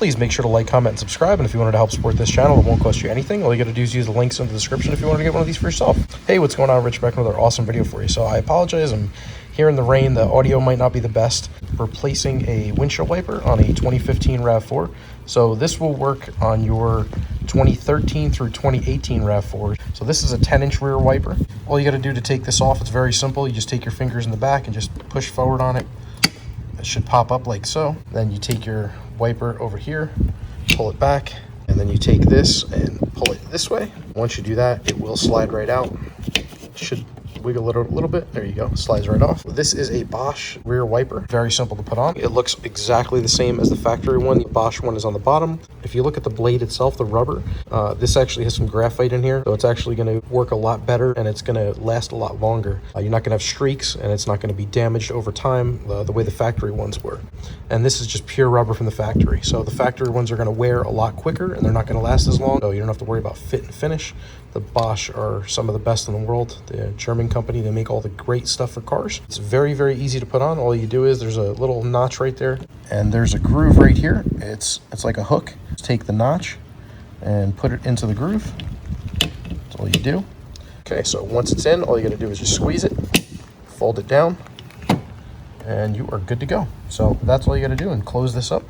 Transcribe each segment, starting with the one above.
Please make sure to like, comment, and subscribe. And if you wanted to help support this channel, it won't cost you anything. All you got to do is use the links in the description if you want to get one of these for yourself. Hey, what's going on? Rich back with another awesome video for you. So I apologize. I'm here in the rain. The audio might not be the best. Replacing a windshield wiper on a 2015 RAV4. So this will work on your 2013 through 2018 RAV4. So this is a 10-inch rear wiper. All you got to do to take this off, it's very simple. You just take your fingers in the back and just push forward on it. It should pop up like so. Then you take your wiper over here, pull it back, and then you take this and pull it this way. Once you do that, it will slide right out. It should wiggle it a little bit. There you go, slides right off. This is a Bosch rear wiper, very simple to put on. It looks exactly the same as the factory one. The Bosch one is on the bottom. If you look at the blade itself, the rubber, this actually has some graphite in here, so it's actually going to work a lot better and it's going to last a lot longer. You're not going to have streaks and it's not going to be damaged over time the way the factory ones were. And this is just pure rubber from the factory. So the factory ones are going to wear a lot quicker and they're not going to last as long, so you don't have to worry about fit and finish. The Bosch are some of the best in the world. The German company, they make all the great stuff for cars. It's very, very easy to put on. All you do is there's a little notch right there and there's a groove right here. It's like a hook. Just take the notch and put it into the groove. That's all you do. Okay, so once it's in, all you got to do is just squeeze it, fold it down, and you are good to go. So that's all you got to do, and close this up.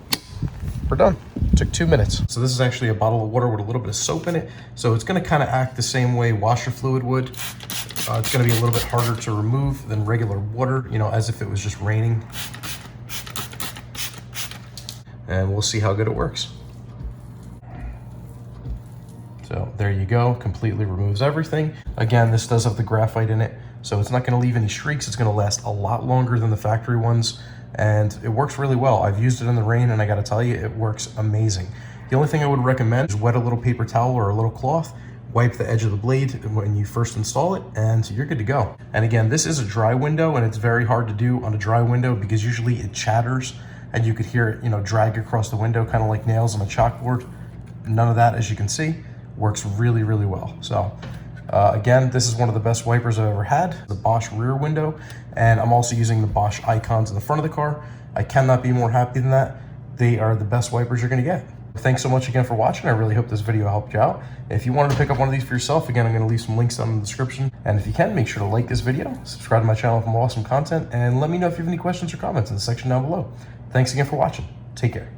We're done. It took 2 minutes. So this is actually a bottle of water with a little bit of soap in it. So it's going to kind of act the same way washer fluid would. It's going to be a little bit harder to remove than regular water, you know, as if it was just raining. And we'll see how good it works. So there you go, completely removes everything. Again, this does have the graphite in it, so it's not going to leave any streaks. It's going to last a lot longer than the factory ones, and it works really well. I've used it in the rain, and I got to tell you, it works amazing. The only thing I would recommend is wet a little paper towel or a little cloth, wipe the edge of the blade when you first install it, and you're good to go. And again, this is a dry window, and it's very hard to do on a dry window because usually it chatters, and you could hear it, you know, drag across the window, kind of like nails on a chalkboard. None of that, as you can see. Works really, really well. So again, this is one of the best wipers I've ever had, the Bosch rear window, and I'm also using the Bosch icons in the front of the car. I cannot be more happy than that. They are the best wipers you're gonna get. Thanks so much again for watching. I really hope this video helped you out. If you wanted to pick up one of these for yourself, again, I'm gonna leave some links down in the description. And if you can, make sure to like this video, subscribe to my channel for more awesome content, and let me know if you have any questions or comments in the section down below. Thanks again for watching. Take care.